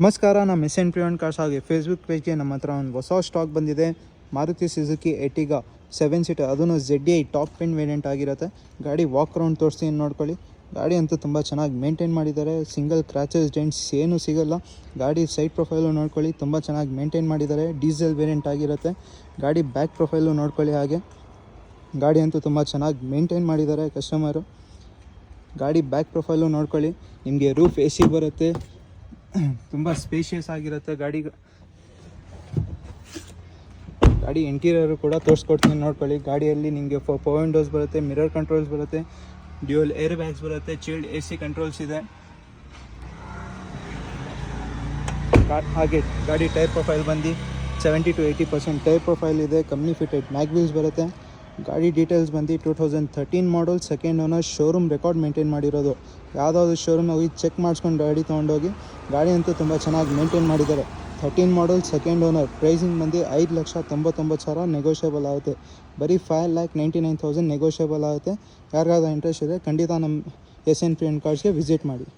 ನಮಸ್ಕಾರ. ನಮ್ಮ N ಪ್ರಿಯನ್ cars ಹಾಗೆ ಫೇಸ್ಬುಕ್ ಪೇಜ್ಗೆ ನಮ್ಮ ಹತ್ರ ಒಂದು ಹೊಸ ಸ್ಟಾಕ್ ಬಂದಿದೆ. ಮಾರುತಿ ಸುಜುಕಿ ಎರ್ಟಿಗಾ 7 ಸೀಟರ್, ಅದನ್ನು ZDI ಟಾಪ್ ಎಂಡ್ ವೇರಿಯಂಟ್ ಆಗಿರುತ್ತೆ. ಗಾಡಿ ವಾಕ್ ರೌಂಡ್ ತೋರಿಸ್ತೀನಿ ನೋಡ್ಕೊಳ್ಳಿ. ಗಾಡಿ ಅಂತೂ ತುಂಬ ಚೆನ್ನಾಗಿ ಮೇಂಟೈನ್ ಮಾಡಿದ್ದಾರೆ. ಸಿಂಗಲ್ ಕ್ರ್ಯಾಚಸ್ ಡೆಂಟ್ಸ್ ಏನೂ ಸಿಗೋಲ್ಲ. ಗಾಡಿ ಸೈಡ್ ಪ್ರೊಫೈಲು ನೋಡ್ಕೊಳ್ಳಿ, ತುಂಬ ಚೆನ್ನಾಗಿ ಮೇಂಟೈನ್ ಮಾಡಿದ್ದಾರೆ. ಡೀಸೆಲ್ ವೇರಿಯಂಟ್ ಆಗಿರುತ್ತೆ. ಗಾಡಿ ಬ್ಯಾಕ್ ಪ್ರೊಫೈಲು ನೋಡ್ಕೊಳ್ಳಿ. ಹಾಗೆ ಗಾಡಿ ಅಂತೂ ತುಂಬ ಚೆನ್ನಾಗಿ ಮೇಂಟೈನ್ ಮಾಡಿದ್ದಾರೆ ಕಸ್ಟಮರು. ಗಾಡಿ ಬ್ಯಾಕ್ ಪ್ರೊಫೈಲು ನೋಡ್ಕೊಳ್ಳಿ. ನಿಮಗೆ ರೂಫ್ AC ಬರುತ್ತೆ, ತುಂಬ ಸ್ಪೇಷಿಯಸ್ ಆಗಿರುತ್ತೆ. ಗಾಡಿ ಇಂಟೀರಿಯರು ಕೂಡ ತೋರಿಸ್ಕೊಡ್ತೀನಿ ನೋಡ್ಕೊಳ್ಳಿ. ಗಾಡಿಯಲ್ಲಿ ನಿಮಗೆ ಪವರ್ ವಿಂಡೋಸ್ ಬರುತ್ತೆ, ಮಿರರ್ ಕಂಟ್ರೋಲ್ಸ್ ಬರುತ್ತೆ, ಡ್ಯೂಯಲ್ ಏರ್ ಬ್ಯಾಗ್ಸ್ ಬರುತ್ತೆ, ಚಿಲ್ಡ್ AC ಕಂಟ್ರೋಲ್ಸ್ ಇದೆ. ಹಾಗೆ ಗಾಡಿ ಟೈರ್ ಪ್ರೊಫೈಲ್ ಬಂದು 70 to 80% ಟೈರ್ ಪ್ರೊಫೈಲ್ ಇದೆ. ಕಂಪ್ನಿ ಫಿಟೆಡ್ ಮ್ಯಾಗ್ ವೀಲ್ಸ್ ಬರುತ್ತೆ. ಗಾಡಿ ಡೀಟೇಲ್ಸ್ ಬಂದು 2013 model, second owner, showroom record maintain ಮಾಡಿರೋದು. ಯಾವುದಾದ್ರು ಶೋರೂಮ್ ಹೋಗಿ ಚೆಕ್ ಮಾಡಿಸ್ಕೊಂಡು ಗಾಡಿ ತೊಗೊಂಡೋಗಿ. ಗಾಡಿ ಅಂತೂ ತುಂಬ ಚೆನ್ನಾಗಿ ಮೇಂಟೈನ್ ಮಾಡಿದ್ದಾರೆ. 13 ಮಾಡಲ್, ಸೆಕೆಂಡ್ ಓನರ್. ಪ್ರೈಸಿಂಗ್ ಬಂದು 5,99,000 ನೆಗೋಷಿಯಬಲ್ ಆಗುತ್ತೆ. ಬರೀ 5,99,000 ನೆಗೋಷಿಯಬಲ್ ಆಗುತ್ತೆ. ಯಾರಿಗಾದ್ರೂ ಇಂಟ್ರೆಸ್ಟ್ ಇದೆ ಖಂಡಿತ ನಮ್ಮ SN ಪ್ರಿಯನ್ ಕಾರ್ಸ್ಗೆ ವಿಸಿಟ್ ಮಾಡಿ.